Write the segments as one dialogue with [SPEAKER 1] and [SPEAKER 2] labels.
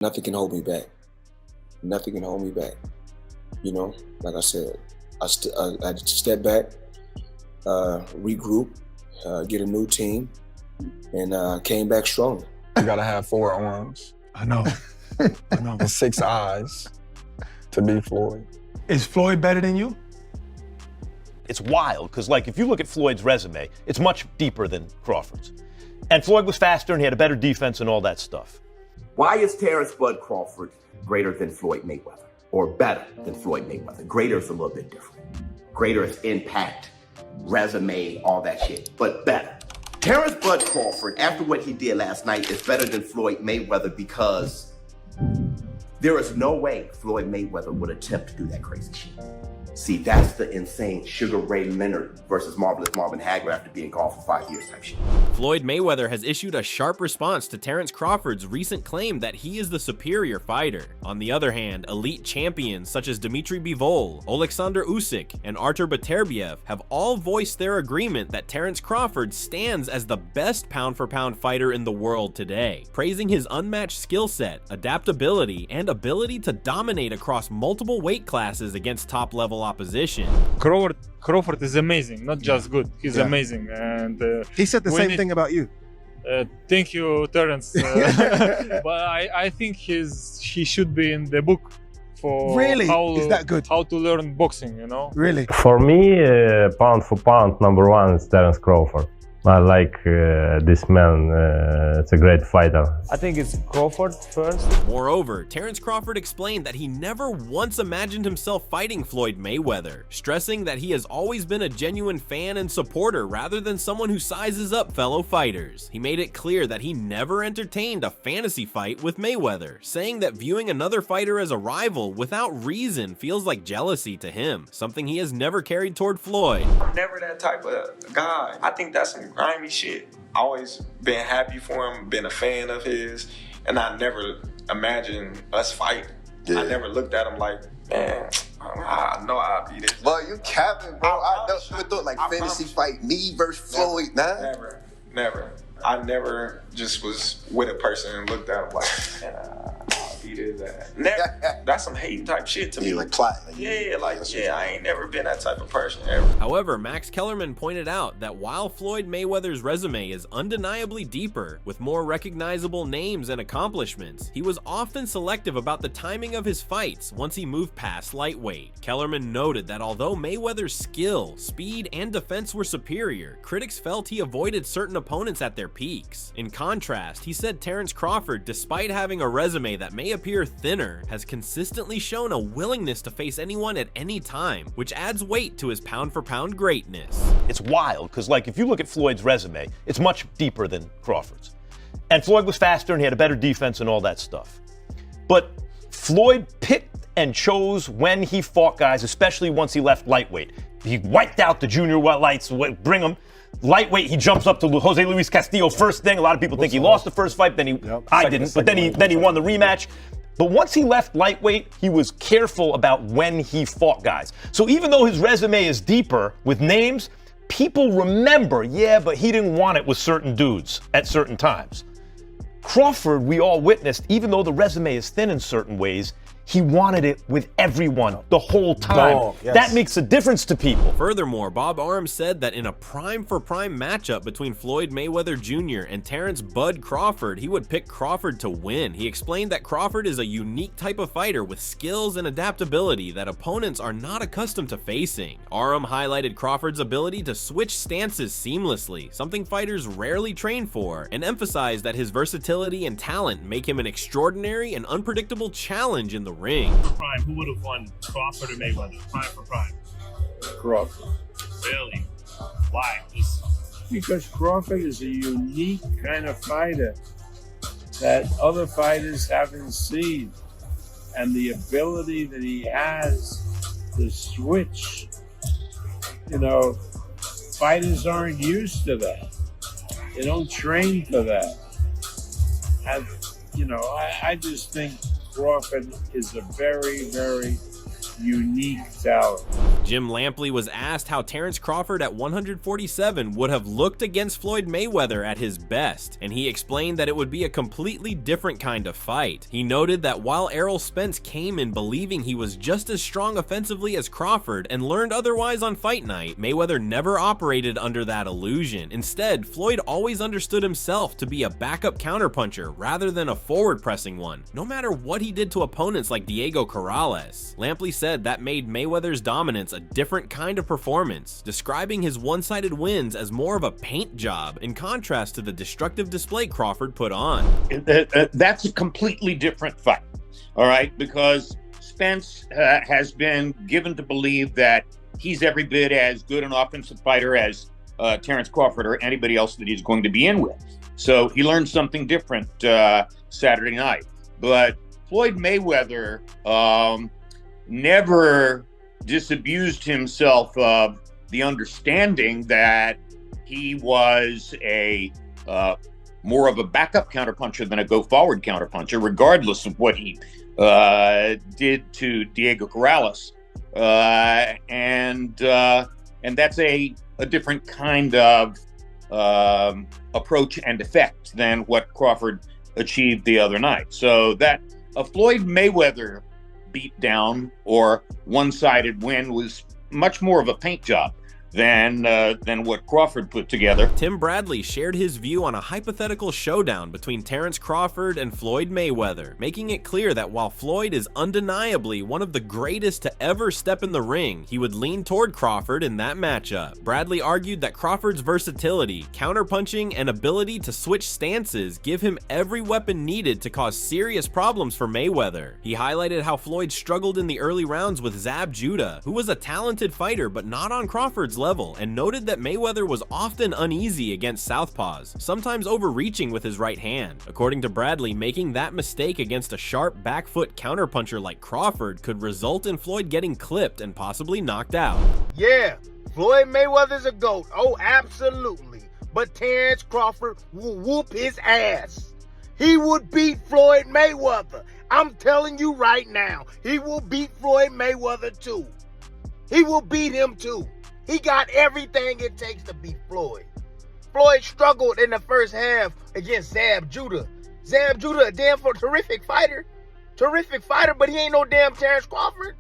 [SPEAKER 1] Nothing can hold me back. Nothing can hold me back. You know, like I said, I had to step back, regroup, get a new team, and came back stronger.
[SPEAKER 2] You gotta have 4 arms.
[SPEAKER 3] I know. I know.
[SPEAKER 2] And 6 eyes to be Floyd.
[SPEAKER 3] Is Floyd better than you?
[SPEAKER 4] It's wild, because like if you look at Floyd's resume, it's much deeper than Crawford's. And Floyd was faster and he had a better defense and all that stuff.
[SPEAKER 5] Why is Terence Bud Crawford greater than Floyd Mayweather? Or better than Floyd Mayweather? Greater is a little bit different. Greater is impact, resume, all that shit, but better. Terence Bud Crawford, after what he did last night, is better than Floyd Mayweather because there is no way Floyd Mayweather would attempt to do that crazy shit. See, that's the insane Sugar Ray Leonard versus Marvelous Marvin Hagler after being gone for 5 years type shit.
[SPEAKER 6] Floyd Mayweather has issued a sharp response to Terence Crawford's recent claim that he is the superior fighter. On the other hand, elite champions such as Dmitry Bivol, Alexander Usyk, and Artur Beterbiev have all voiced their agreement that Terence Crawford stands as the best pound-for-pound fighter in the world today, praising his unmatched skill set, adaptability, and ability to dominate across multiple weight classes against top-level opposition.
[SPEAKER 7] Crawford is amazing, not just good. He's amazing, and
[SPEAKER 8] he said the same thing about you.
[SPEAKER 7] Thank you, Terence. But I think he should be in the book for
[SPEAKER 8] really is that good?
[SPEAKER 7] How to learn boxing, you know?
[SPEAKER 8] Really?
[SPEAKER 9] For me, pound for pound, #1 is Terence Crawford. I like this man, it's a great fighter.
[SPEAKER 10] I think it's Crawford first.
[SPEAKER 6] Moreover, Terence Crawford explained that he never once imagined himself fighting Floyd Mayweather, stressing that he has always been a genuine fan and supporter rather than someone who sizes up fellow fighters. He made it clear that he never entertained a fantasy fight with Mayweather, saying that viewing another fighter as a rival without reason feels like jealousy to him, something he has never carried toward Floyd.
[SPEAKER 2] I'm never that type of guy. I think that's some grimy shit. Always been happy for him, been a fan of his, and I never imagined us fight. I never looked at him like, man, I know I'll be this.
[SPEAKER 11] Well, you capping, bro. I never thought like fantasy fight me versus Floyd.
[SPEAKER 2] Never. I never just was with a person and looked at him like, man, I'll be this. Never. That's some hating type shit to me.
[SPEAKER 11] Like plotting.
[SPEAKER 2] I ain't never been that type of person ever.
[SPEAKER 6] However, Max Kellerman pointed out that while Floyd Mayweather's resume is undeniably deeper, with more recognizable names and accomplishments, he was often selective about the timing of his fights once he moved past lightweight. Kellerman noted that although Mayweather's skill, speed, and defense were superior, critics felt he avoided certain opponents at their peaks. In contrast, he said Terence Crawford, despite having a resume that may appear thinner, has consistently shown a willingness to face anyone at any time, which adds weight to his pound-for-pound greatness.
[SPEAKER 4] It's wild, because like if you look at Floyd's resume, it's much deeper than Crawford's. And Floyd was faster and he had a better defense and all that stuff. But Floyd picked and chose when he fought guys, especially once he left lightweight. He wiped out the junior lights, bring him. Lightweight, he jumps up to Jose Luis Castillo first thing. A lot of people think he lost the first fight, then he won the rematch. But once he left lightweight, he was careful about when he fought guys. So even though his resume is deeper with names, people remember, but he didn't want it with certain dudes at certain times. Crawford, we all witnessed, even though the resume is thin in certain ways, he wanted it with everyone the whole time. That makes a difference to people.
[SPEAKER 6] Furthermore, Bob Arum said that in a prime-for-prime matchup between Floyd Mayweather Jr. and Terence Bud Crawford, he would pick Crawford to win. He explained that Crawford is a unique type of fighter with skills and adaptability that opponents are not accustomed to facing. Arum highlighted Crawford's ability to switch stances seamlessly, something fighters rarely train for, and emphasized that his versatility and talent make him an extraordinary and unpredictable challenge in the ring.
[SPEAKER 12] Prime, who would have won, Crawford or Mayweather? Prime for prime.
[SPEAKER 13] Crawford.
[SPEAKER 12] Really? Why?
[SPEAKER 13] Because Crawford is a unique kind of fighter that other fighters haven't seen, and the ability that he has to switch. You know, fighters aren't used to that. They don't train for that. I just think Crawford is a very, very unique talent.
[SPEAKER 6] Jim Lampley was asked how Terence Crawford at 147 would have looked against Floyd Mayweather at his best, and he explained that it would be a completely different kind of fight. He noted that while Errol Spence came in believing he was just as strong offensively as Crawford and learned otherwise on fight night, Mayweather never operated under that illusion. Instead, Floyd always understood himself to be a backup counterpuncher rather than a forward-pressing one, no matter what he did to opponents like Diego Corrales. Lampley said that made Mayweather's dominance a different kind of performance, describing his one-sided wins as more of a paint job in contrast to the destructive display Crawford put on.
[SPEAKER 14] That's a completely different fight, all right, because Spence has been given to believe that he's every bit as good an offensive fighter as Terence Crawford or anybody else that he's going to be in with. So he learned something different Saturday night. But Floyd Mayweather never disabused himself of the understanding that he was a more of a backup counterpuncher than a go-forward counterpuncher, regardless of what he did to Diego Corrales, and that's a different kind of approach and effect than what Crawford achieved the other night. So that a Floyd Mayweather beat down or one-sided win was much more of a paint job than what Crawford put together.
[SPEAKER 6] Tim Bradley shared his view on a hypothetical showdown between Terence Crawford and Floyd Mayweather, making it clear that while Floyd is undeniably one of the greatest to ever step in the ring, he would lean toward Crawford in that matchup. Bradley argued that Crawford's versatility, counterpunching, and ability to switch stances give him every weapon needed to cause serious problems for Mayweather. He highlighted how Floyd struggled in the early rounds with Zab Judah, who was a talented fighter but not on Crawford's level, and noted that Mayweather was often uneasy against southpaws, sometimes overreaching with his right hand. According to Bradley, making that mistake against a sharp back foot counterpuncher like Crawford could result in Floyd getting clipped and possibly knocked out.
[SPEAKER 15] Yeah, Floyd Mayweather's a GOAT. Oh, absolutely. But Terence Crawford will whoop his ass. He would beat Floyd Mayweather. I'm telling you right now, he will beat Floyd Mayweather too. He will beat him too. He got everything it takes to beat Floyd. Floyd struggled in the first half against Zab Judah. Zab Judah, a damn terrific fighter. Terrific fighter, but he ain't no damn Terence Crawford.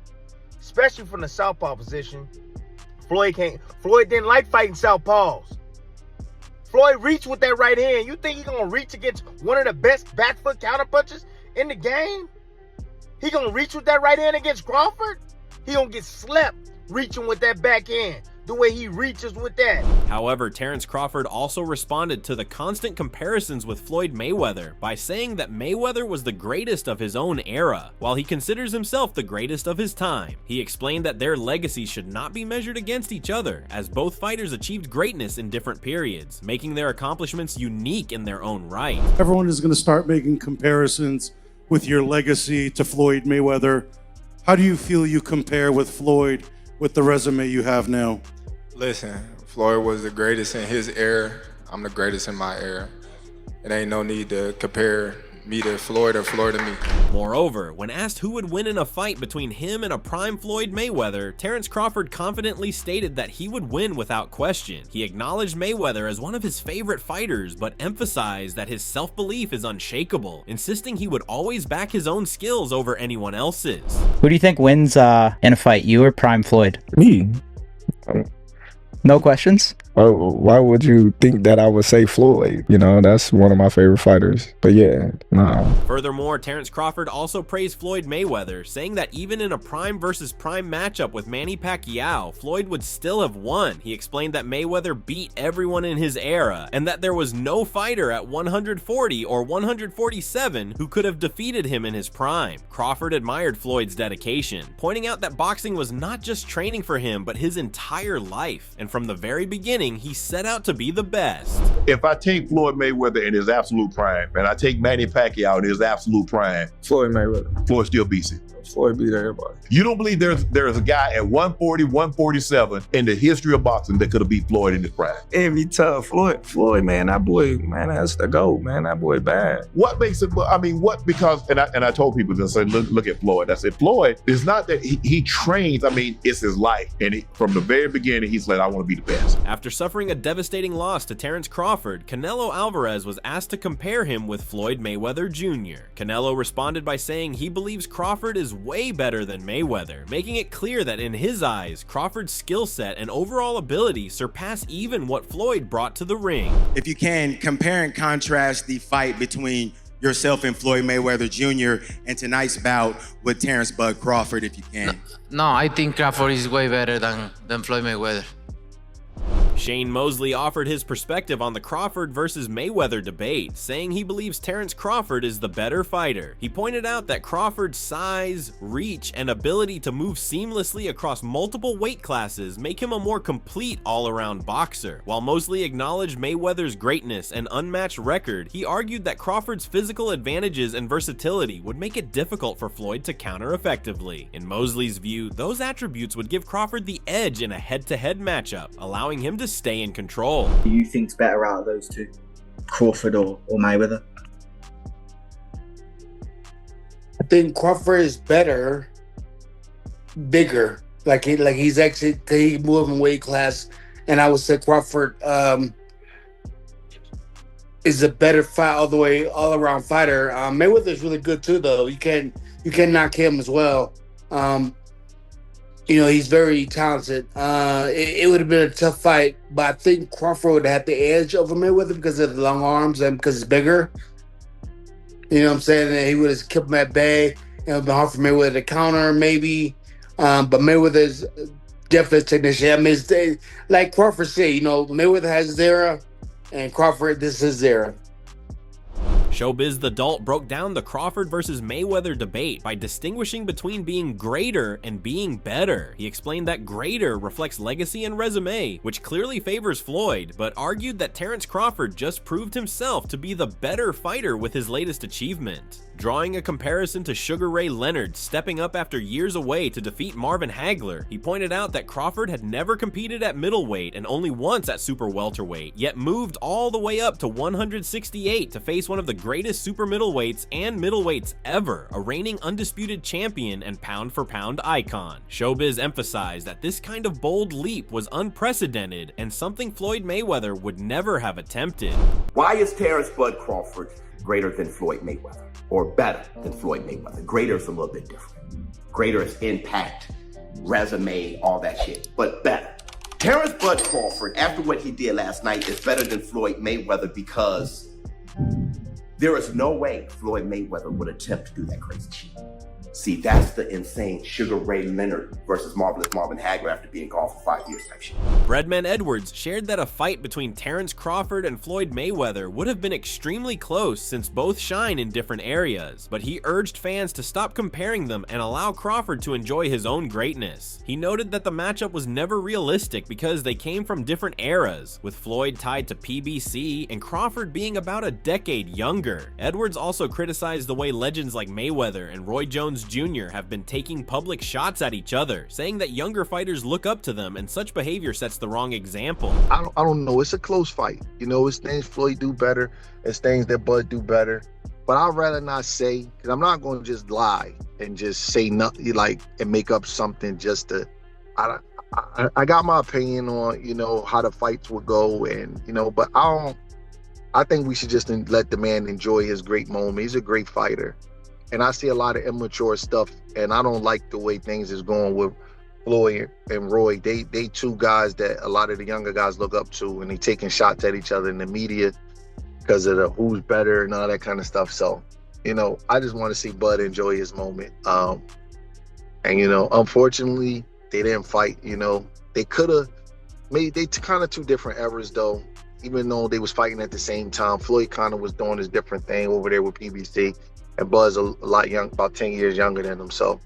[SPEAKER 15] Especially from the southpaw position. Floyd didn't like fighting southpaws. Floyd reached with that right hand. You think he gonna reach against one of the best back foot counterpunchers in the game? He gonna reach with that right hand against Crawford? He gonna get slept reaching with that back hand, the way he reaches with that.
[SPEAKER 6] However, Terence Crawford also responded to the constant comparisons with Floyd Mayweather by saying that Mayweather was the greatest of his own era, while he considers himself the greatest of his time. He explained that their legacy should not be measured against each other, as both fighters achieved greatness in different periods, making their accomplishments unique in their own right.
[SPEAKER 16] Everyone is going to start making comparisons with your legacy to Floyd Mayweather. How do you feel you compare with Floyd with the resume you have now?
[SPEAKER 17] Listen, Floyd was the greatest in his era. I'm the greatest in my era. It ain't no need to compare me to Floyd or Floyd to me.
[SPEAKER 6] Moreover, when asked who would win in a fight between him and a prime Floyd Mayweather, Terence Crawford confidently stated that he would win without question. He acknowledged Mayweather as one of his favorite fighters, but emphasized that his self-belief is unshakable, insisting he would always back his own skills over anyone else's.
[SPEAKER 18] Who do you think wins in a fight, you or prime Floyd?
[SPEAKER 19] Me.
[SPEAKER 18] No questions?
[SPEAKER 19] Why would you think that I would say Floyd? You know, that's one of my favorite fighters. But yeah, no.
[SPEAKER 6] Furthermore, Terence Crawford also praised Floyd Mayweather, saying that even in a prime versus prime matchup with Manny Pacquiao, Floyd would still have won. He explained that Mayweather beat everyone in his era, and that there was no fighter at 140 or 147 who could have defeated him in his prime. Crawford admired Floyd's dedication, pointing out that boxing was not just training for him, but his entire life, and from the very beginning, beginning, he set out to be the best.
[SPEAKER 20] If I take Floyd Mayweather in his absolute prime, and I take Manny Pacquiao in his absolute prime,
[SPEAKER 1] Floyd Mayweather.
[SPEAKER 20] Floyd still beats him.
[SPEAKER 1] Floyd beat everybody.
[SPEAKER 20] You don't believe there's a guy at 140, 147 in the history of boxing that could have beat Floyd in his prime?
[SPEAKER 1] It'd be tough. Floyd, man, that boy, man, that's the GOAT, man. That boy bad.
[SPEAKER 20] What makes it, I mean, because, and I told people this, I said, look at Floyd. I said, Floyd, it's not that he trains, I mean, it's his life. And from the very beginning, he's like, I want to be the best.
[SPEAKER 6] After suffering a devastating loss to Terence Crawford, Canelo Alvarez was asked to compare him with Floyd Mayweather Jr. Canelo responded by saying he believes Crawford is way better than Mayweather, making it clear that in his eyes, Crawford's skill set and overall ability surpass even what Floyd brought to the ring.
[SPEAKER 21] If you can, compare and contrast the fight between yourself and Floyd Mayweather Jr. and tonight's bout with Terence Bud Crawford, if you can.
[SPEAKER 22] No, I think Crawford is way better than Floyd Mayweather.
[SPEAKER 6] Shane Mosley offered his perspective on the Crawford versus Mayweather debate, saying he believes Terence Crawford is the better fighter. He pointed out that Crawford's size, reach, and ability to move seamlessly across multiple weight classes make him a more complete all-around boxer. While Mosley acknowledged Mayweather's greatness and unmatched record, he argued that Crawford's physical advantages and versatility would make it difficult for Floyd to counter effectively. In Mosley's view, those attributes would give Crawford the edge in a head-to-head matchup, allowing him to stay in control.
[SPEAKER 23] Who do you think's better out of those two, Crawford or Mayweather?
[SPEAKER 15] I think Crawford is better, bigger. Like he's actually he moved in weight class, and I would say Crawford is a better fight all around fighter. Mayweather is really good too, though. You can knock him as well. You know, he's very talented. It would have been a tough fight, but I think Crawford would have the edge over Mayweather because of the long arms and because he's bigger. You know what I'm saying? And he would have kept him at bay. It would have been hard for Mayweather to counter, maybe. But Mayweather's definitely a technician. I mean, like Crawford said, you know, Mayweather has his era, and Crawford, this is his era.
[SPEAKER 6] Showbiz the Dolt broke down the Crawford versus Mayweather debate by distinguishing between being greater and being better. He explained that greater reflects legacy and resume, which clearly favors Floyd, but argued that Terence Crawford just proved himself to be the better fighter with his latest achievement. Drawing a comparison to Sugar Ray Leonard stepping up after years away to defeat Marvin Hagler, he pointed out that Crawford had never competed at middleweight and only once at super welterweight, yet moved all the way up to 168 to face one of the greatest super middleweights and middleweights ever, a reigning undisputed champion and pound-for-pound icon. Showbiz emphasized that this kind of bold leap was unprecedented and something Floyd Mayweather would never have attempted.
[SPEAKER 5] Why is Terence Bud Crawford greater than Floyd Mayweather? Or better than Floyd Mayweather? Greater is a little bit different. Greater is impact, resume, all that shit, but better. Terence Bud Crawford, after what he did last night, is better than Floyd Mayweather because there is no way Floyd Mayweather would attempt to do that crazy shit. See, that's the insane Sugar Ray Leonard versus Marvelous Marvin Hagler after being gone for 5 years type shit.
[SPEAKER 6] Breadman Edwards shared that a fight between Terence Crawford and Floyd Mayweather would have been extremely close since both shine in different areas, but he urged fans to stop comparing them and allow Crawford to enjoy his own greatness. He noted that the matchup was never realistic because they came from different eras, with Floyd tied to PBC and Crawford being about a decade younger. Edwards also criticized the way legends like Mayweather and Roy Jones Jr. have been taking public shots at each other, saying that younger fighters look up to them and such behavior sets the wrong example.
[SPEAKER 24] I don't know. It's a close fight. You know, it's things Floyd do better. It's things that Bud do better. But I'd rather not say, because I'm not going to just lie and just say nothing, like, and make up something just to, I got my opinion on, you know, how the fights would go and, you know, but I think we should just let the man enjoy his great moment. He's a great fighter. And I see a lot of immature stuff, and I don't like the way things is going with Floyd and Roy. They two guys that a lot of the younger guys look up to, and they taking shots at each other in the media because of the who's better and all that kind of stuff. So, you know, I just want to see Bud enjoy his moment. And, you know, unfortunately, they didn't fight. You know, they could have made, they kind of two different eras, though. Even though they was fighting at the same time, Floyd kind of was doing his different thing over there with PBC. And Bud's a lot young, about 10 years younger than him. So,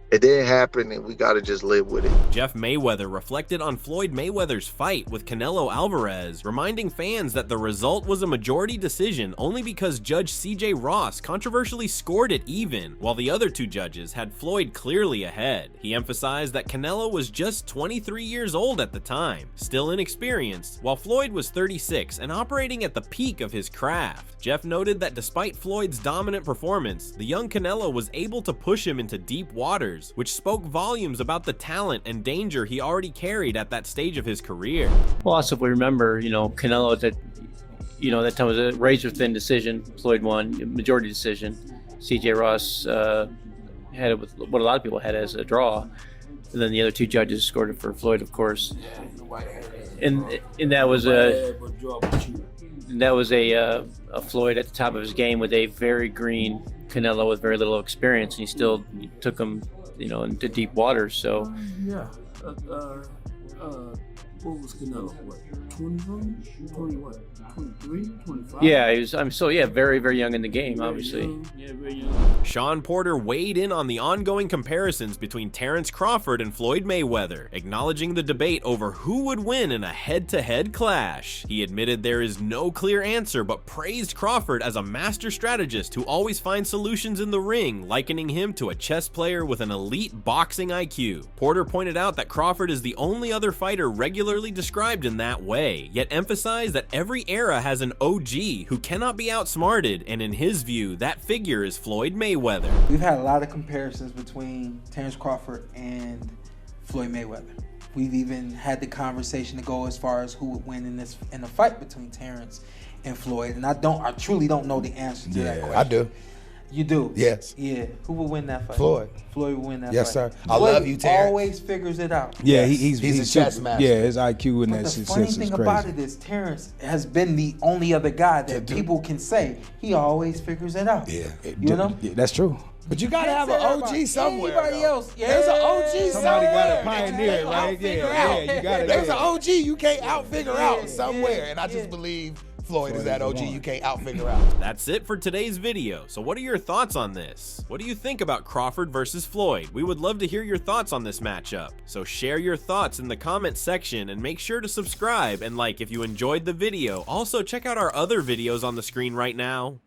[SPEAKER 24] It didn't happen, and we got to just live with it.
[SPEAKER 6] Jeff Mayweather reflected on Floyd Mayweather's fight with Canelo Alvarez, reminding fans that the result was a majority decision only because Judge C.J. Ross controversially scored it even, while the other two judges had Floyd clearly ahead. He emphasized that Canelo was just 23 years old at the time, still inexperienced, while Floyd was 36 and operating at the peak of his craft. Jeff noted that despite Floyd's dominant performance, the young Canelo was able to push him into deep waters, which spoke volumes about the talent and danger he already carried at that stage of his career.
[SPEAKER 3] Well, also if we remember, Canelo at that time was a razor-thin decision. Floyd won, majority decision. C.J. Ross had it with what a lot of people had as a draw, and then the other two judges scored it for Floyd, of course. And that was a Floyd at the top of his game with a very green Canelo with very little experience, and he still took him, into deep waters. So
[SPEAKER 7] what was Canelo? What, 21? 23? 25?
[SPEAKER 3] Yeah, he was. Very, very young in the game, obviously.
[SPEAKER 7] Yeah, very young.
[SPEAKER 6] Sean Porter weighed in on the ongoing comparisons between Terence Crawford and Floyd Mayweather, acknowledging the debate over who would win in a head-to-head clash. He admitted there is no clear answer, but praised Crawford as a master strategist who always finds solutions in the ring, likening him to a chess player with an elite boxing IQ. Porter pointed out that Crawford is the only other fighter regularly described in that way, yet emphasized that every era has an OG who cannot be outsmarted, and in his view, that figure is Floyd Mayweather.
[SPEAKER 8] We've had a lot of comparisons between Terence Crawford and Floyd Mayweather. We've even had the conversation to go as far as who would win in a fight between Terence and Floyd, and I truly don't know the answer to that question.
[SPEAKER 9] I do.
[SPEAKER 8] You do?
[SPEAKER 9] Yes.
[SPEAKER 8] Yeah. Who will win that fight?
[SPEAKER 9] Floyd.
[SPEAKER 8] Floyd will win that
[SPEAKER 9] Yes,
[SPEAKER 8] fight.
[SPEAKER 9] sir. I love you, Terrence.
[SPEAKER 8] Always figures it out.
[SPEAKER 9] Yeah, he's a chess
[SPEAKER 8] super,
[SPEAKER 9] master.
[SPEAKER 25] Yeah, his IQ in
[SPEAKER 8] But
[SPEAKER 25] that
[SPEAKER 8] the
[SPEAKER 25] shit
[SPEAKER 8] funny
[SPEAKER 25] is
[SPEAKER 8] thing
[SPEAKER 25] crazy.
[SPEAKER 8] about it is Terrence has been the only other guy that people can say he always figures it out.
[SPEAKER 9] Yeah.
[SPEAKER 8] You know?
[SPEAKER 25] Yeah, that's true.
[SPEAKER 9] But you gotta have an OG somewhere.
[SPEAKER 8] Anybody else? Yeah.
[SPEAKER 9] There's an OG
[SPEAKER 25] Somebody
[SPEAKER 9] somewhere.
[SPEAKER 25] got a pioneer, right? Yeah, you got to.
[SPEAKER 9] There's an OG you can't out-figure out somewhere. And I just believe Floyd is that OG you can't out-figure out.
[SPEAKER 6] That's it for today's video. So what are your thoughts on this? What do you think about Crawford versus Floyd? We would love to hear your thoughts on this matchup. So share your thoughts in the comment section and make sure to subscribe and like if you enjoyed the video. Also check out our other videos on the screen right now.